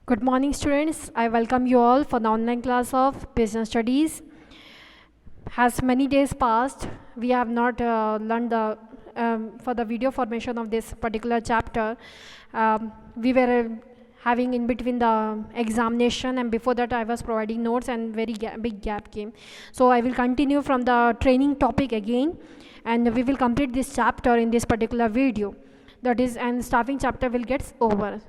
Good morning, students. I welcome you all for the online class of Business Studies. Has many days passed, we have not learned the for the video formation of this particular chapter. We were having in between the examination, and before that I was providing notes, and big gap came. So I will continue from the training topic again, and we will complete this chapter in this particular video. That is, and staffing chapter will get over.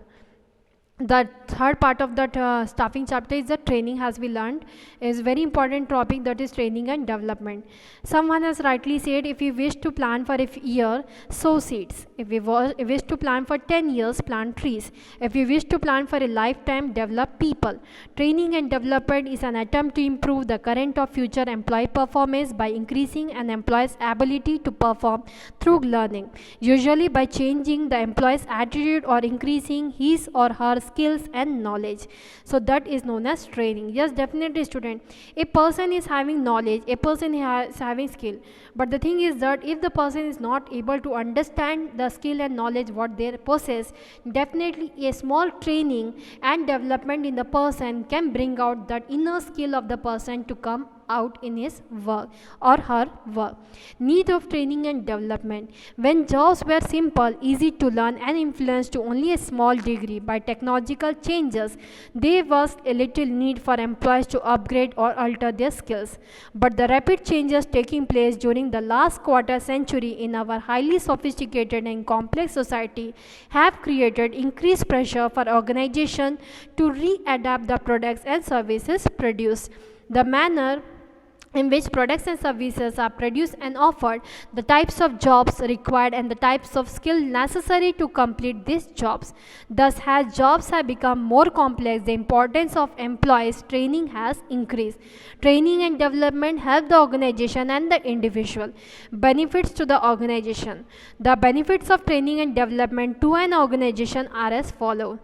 The third part of that staffing chapter is the training. Has we learned is very important topic, that is training and development. Someone has rightly said, if you wish to plant for a year, sow seeds. If you wish to plant for 10 years, plant trees. If you wish to plant for a lifetime, develop people. Training and development is an attempt to improve the current or future employee performance by increasing an employee's ability to perform through learning, usually by changing the employee's attitude or increasing his or her skills and knowledge. So that is known as training. Yes, definitely, student, a person is having knowledge, a person is having skill, but the thing is that if the person is not able to understand the skill and knowledge what they possess, definitely a small training and development in the person can bring out that inner skill of the person to come out in his work or her work. Need of training and development. When jobs were simple, easy to learn and influenced to only a small degree by technological changes, there was a little need for employees to upgrade or alter their skills. But the rapid changes taking place during the last quarter century in our highly sophisticated and complex society have created increased pressure for organizations to readapt the products and services produced. The manner in which products and services are produced and offered, the types of jobs required, and the types of skill necessary to complete these jobs. Thus, as jobs have become more complex, the importance of employees' training has increased. Training and development help the organization and the individual. Benefits to the organization. The benefits of training and development to an organization are as follows.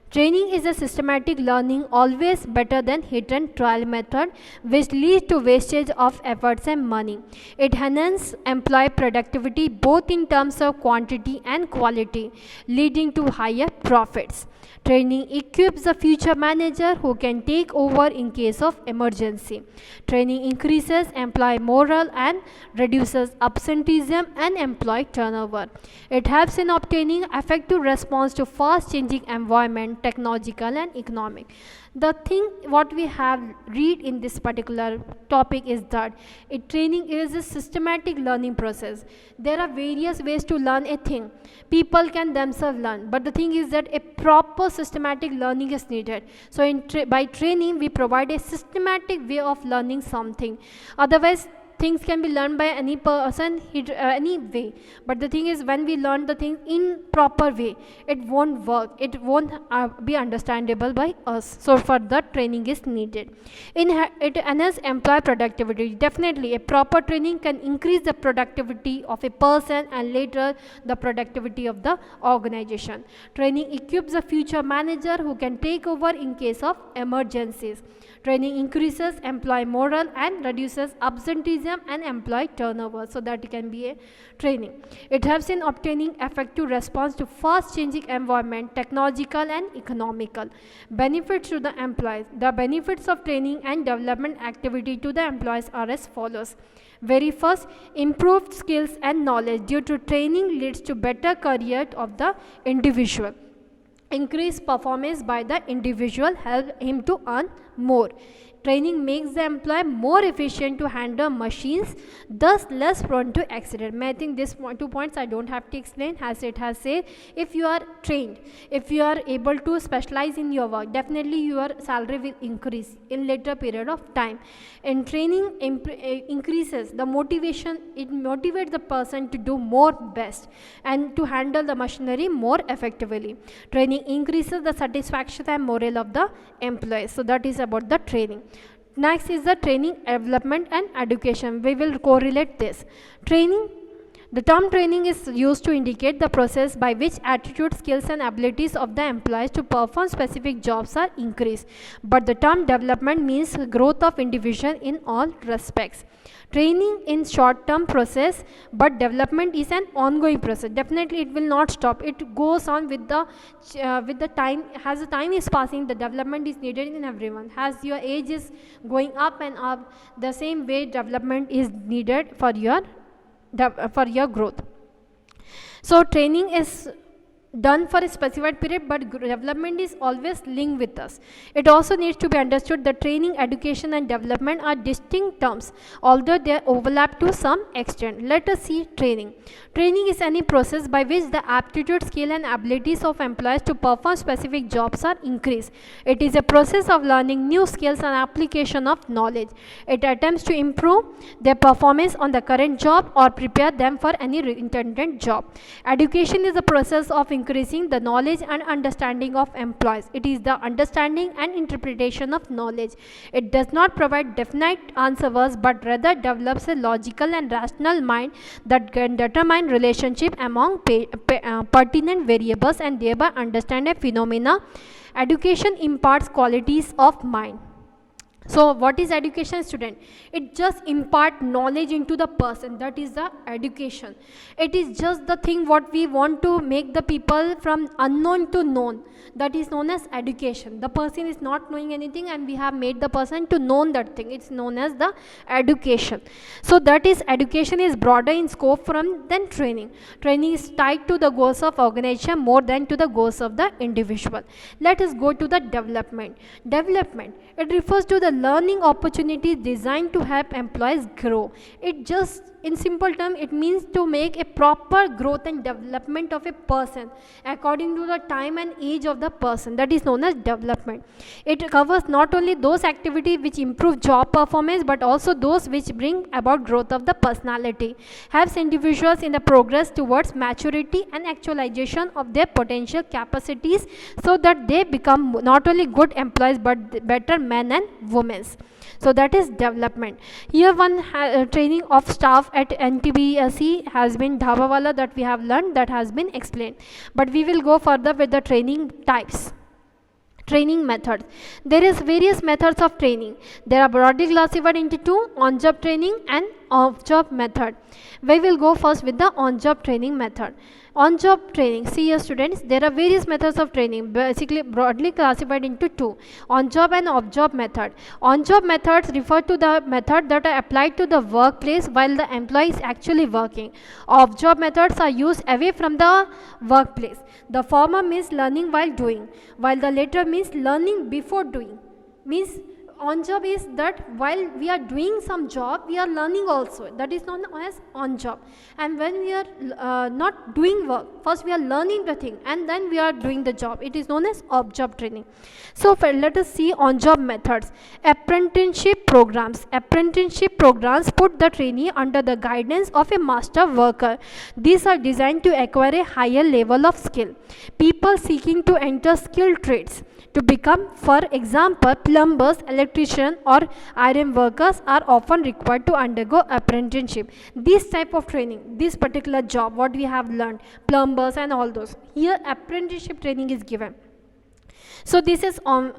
Training is a systematic learning, always better than hit and trial method, which leads to wastage of efforts and money. It enhances employee productivity both in terms of quantity and quality, leading to higher profits. Training equips the future manager who can take over in case of emergency. Training increases employee morale and reduces absenteeism and employee turnover. It helps in obtaining effective response to fast changing environment, technological and economic. The thing what we have read in this particular topic is that training is a systematic learning process. There are various ways to learn a thing. People can themselves learn, but the thing is that a proper systematic learning is needed. So by training we provide a systematic way of learning something. Otherwise things can be learned by any person any way, but the thing is when we learn the thing in proper way, it won't work, it won't be understandable by us. So for that training is needed. It enhances employee productivity. Definitely a proper training can increase the productivity of a person and later the productivity of the organization. Training equips a future manager who can take over in case of emergencies. Training increases employee morale and reduces absenteeism and employee turnover. So that can be a training. It helps in obtaining effective response to fast changing environment, technological and economical. Benefits to the employees. The benefits of training and development activity to the employees are as follows. Very first, improved skills and knowledge due to training leads to better career of the individual. Increased performance by the individual help him to earn more. Training makes the employee more efficient to handle machines, thus less prone to accident. I think these 2 points I don't have to explain, as it has said. If you are trained, if you are able to specialize in your work, definitely your salary will increase in later period of time. And training increases the motivation. It motivates the person to do more best and to handle the machinery more effectively. Training increases the satisfaction and morale of the employees. So that is about the training. Next is the training, development and education. We will correlate this. Training, The term training is used to indicate the process by which attitude, skills and abilities of the employees to perform specific jobs are increased. But the term development means growth of individual in all respects. Training in short-term process, but development is an ongoing process. Definitely it will not stop. It goes on with the time. As the time is passing, the development is needed in everyone. As your age is going up and up, the same way development is needed for your growth. So training is done for a specified period, but development is always linked with us. It also needs to be understood that training, education and development are distinct terms, although they overlap to some extent. Let us see training. Training is any process by which the aptitude, skill and abilities of employees to perform specific jobs are increased. It is a process of learning new skills and application of knowledge. It attempts to improve their performance on the current job or prepare them for any intended job. Education is a process of increasing the knowledge and understanding of employees. It is the understanding and interpretation of knowledge. It does not provide definite answers, but rather develops a logical and rational mind that can determine relationship among pertinent variables and thereby understand a phenomena. Education imparts qualities of mind. So what is education, student? It just impart knowledge into the person. That is the education. It is just the thing what we want to make the people from unknown to known. That is known as education. The person is not knowing anything and we have made the person to know that thing. It's known as the education. So that is, education is broader in scope than training. Training is tied to the goals of organization more than to the goals of the individual. Let us go to the development. Development, it refers to the learning opportunities designed to help employees grow. It just, in simple terms, it means to make a proper growth and development of a person according to the time and age of the person. That is known as development. It covers not only those activities which improve job performance, but also those which bring about growth of the personality, helps individuals in the progress towards maturity and actualization of their potential capacities, so that they become not only good employees but better men and women. So that is development. Here one training of staff at NTPC has been Dhabawala, that we have learned, that has been explained. But we will go further with the training types. Training methods. There is various methods of training. They are broadly classified into two: on-job training and off-job method. We will go first with the on-job training method. On-job training. See here students, there are various methods of training, basically broadly classified into two: on-job and off-job method. On-job methods refer to the method that are applied to the workplace while the employee is actually working. Off-job methods are used away from the workplace. The former means learning while doing, while the latter means learning before doing. Means on job is that while we are doing some job, we are learning also. That is known as on job. And when we are not doing work, first we are learning the thing and then we are doing the job. It is known as off job training. So let us see on job methods. Apprenticeship programs. Apprenticeship programs put the trainee under the guidance of a master worker. These are designed to acquire a higher level of skill. People seeking to enter skilled trades to become, for example, plumbers, electricians or iron workers are often required to undergo apprenticeship. This type of training, this particular job, what we have learned, plumbers and all those, here apprenticeship training is given. So this is on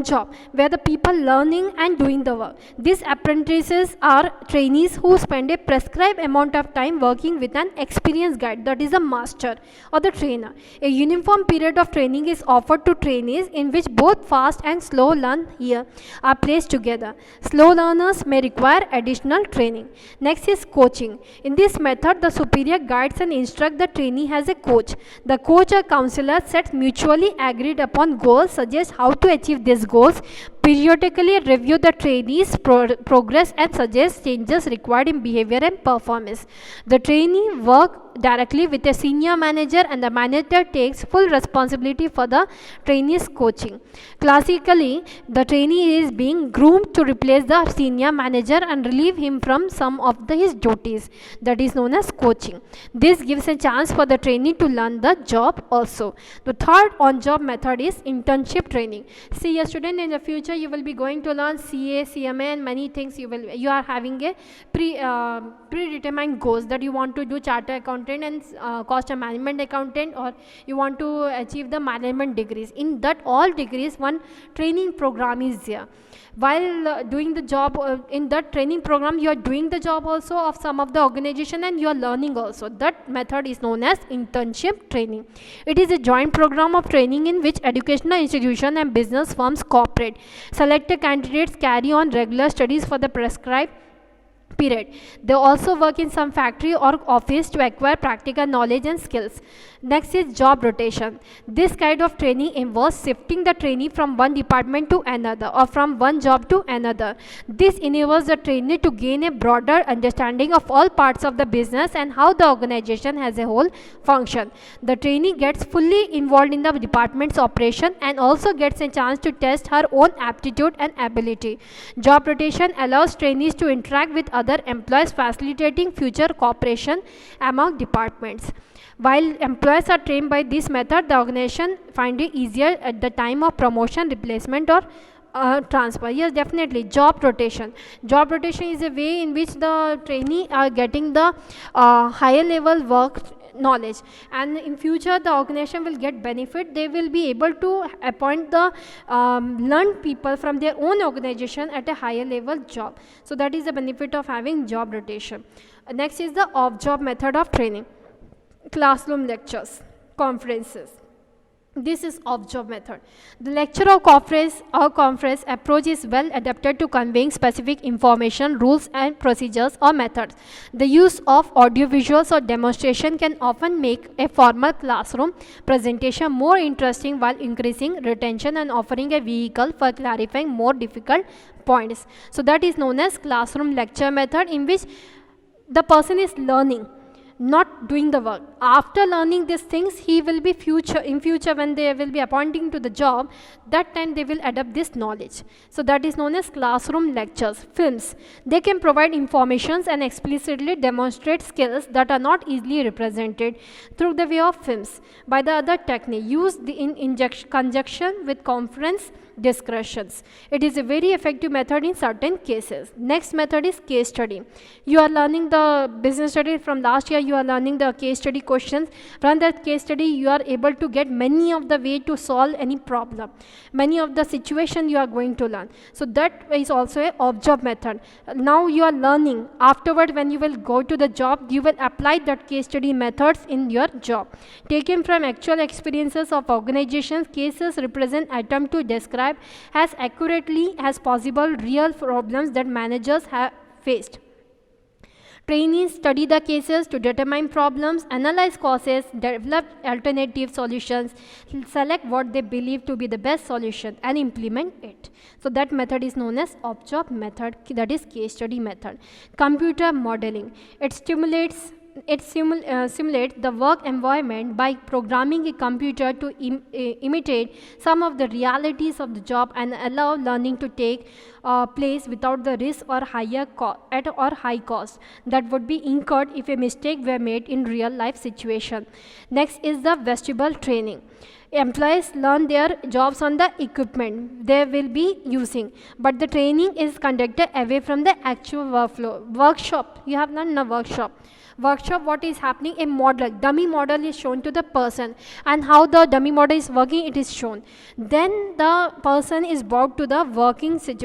job, where the people learning and doing the work. These apprentices are trainees who spend a prescribed amount of time working with an experienced guide, that is a master or the trainer. A uniform period of training is offered to trainees in which both fast and slow learn here are placed together. Slow learners may require additional training. Next is coaching. In this method, the superior guides and instructs the trainee as a coach. The coach or counselor sets mutually agreed upon goals, suggest how to achieve these goals, periodically review the trainee's progress and suggest changes required in behavior and performance. The trainee works directly with a senior manager and the manager takes full responsibility for the trainee's coaching. Classically, the trainee is being groomed to replace the senior manager and relieve him from some of his duties. That is known as coaching. This gives a chance for the trainee to learn the job also. The third on-job method is internship training. See, a student, in the future you will be going to learn CA, CMA and many things. You are having a predetermined goals that you want to do chartered accountant and cost and management accountant, or you want to achieve the management degrees. In that all degrees, one training program is there. While doing the job in that training program, you are doing the job also of some of the organization, and you are learning also. That method is known as internship training. It is a joint program of training in which educational institution and business firms cooperate. Selected candidates carry on regular studies for the prescribed period. They also work in some factory or office to acquire practical knowledge and skills. Next is job rotation. This kind of training involves shifting the trainee from one department to another, or from one job to another. This enables the trainee to gain a broader understanding of all parts of the business and how the organization as a whole function. The trainee gets fully involved in the department's operation and also gets a chance to test her own aptitude and ability. Job rotation allows trainees to interact with other employees, facilitating future cooperation among departments. While employees are trained by this method, the organization find it easier at the time of promotion, replacement or transfer. Yes, definitely. Job rotation. Job rotation is a way in which the trainee are getting the higher level work knowledge, and in future the organization will get benefit. They will be able to appoint the learned people from their own organization at a higher level job. So that is the benefit of having job rotation. Next is the off-job method of training. Classroom lectures, conferences. This is off-job method. The lecture or conference approach is well adapted to conveying specific information, rules and procedures or methods. The use of audiovisuals or demonstration can often make a formal classroom presentation more interesting while increasing retention and offering a vehicle for clarifying more difficult points. So that is known as classroom lecture method, in which the person is learning, not doing the work. After learning these things, he will be in future when they will be appointing to the job, that time they will adapt this knowledge. So that is known as classroom lectures. Films. They can provide informations and explicitly demonstrate skills that are not easily represented through the way of films by the other technique used in conjunction with conference discussions. It is a very effective method in certain cases. Next method is case study. You are learning the business study from last year. You are learning the case study questions. From that case study, you are able to get many of the way to solve any problem, many of the situation you are going to learn. So that is also a off-job method. Now you are learning. Afterward, when you will go to the job, you will apply that case study methods in your job. Taken from actual experiences of organizations, cases represent attempt to describe as accurately as possible real problems that managers have faced. Trainees study the cases to determine problems, analyze causes, develop alternative solutions, select what they believe to be the best solution and implement it. So that method is known as off-job method, that is case study method. Computer modeling. It simulates the work environment by programming a computer to imitate some of the realities of the job and allow learning to take place without the risk or high cost that would be incurred if a mistake were made in real life situation. Next is the vestibule training. Employees learn their jobs on the equipment they will be using, but the training is conducted away from the actual workflow. Workshop. You have learned in a workshop. What is happening, a model, dummy model is shown to the person, and how the dummy model is working, it is shown. Then the person is brought to the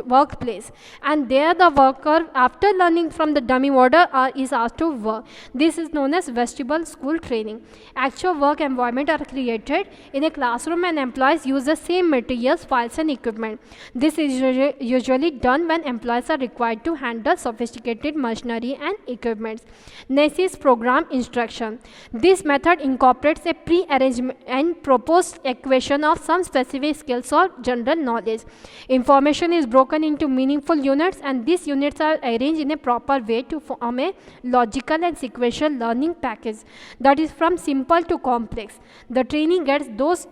workplace, and there the worker, after learning from the dummy model, is asked to work. This is known as vestibule school training. Actual work environment are created in a classroom and employees use the same materials, files and equipment. This is usually done when employees are required to handle sophisticated machinery and equipment. Next is program instruction. This method incorporates a pre-arranged and proposed equation of some specific skills or general knowledge. Information is broken into meaningful units, and these units are arranged in a proper way to form a logical and sequential learning package that is from simple to complex. The trainee gets those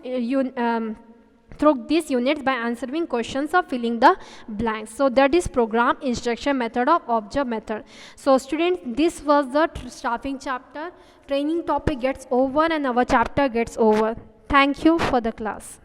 through these units by answering questions or filling the blanks. So that is program instruction method of off-job method. So students, this was the staffing chapter. Training topic gets over and our chapter gets over. Thank you for the class.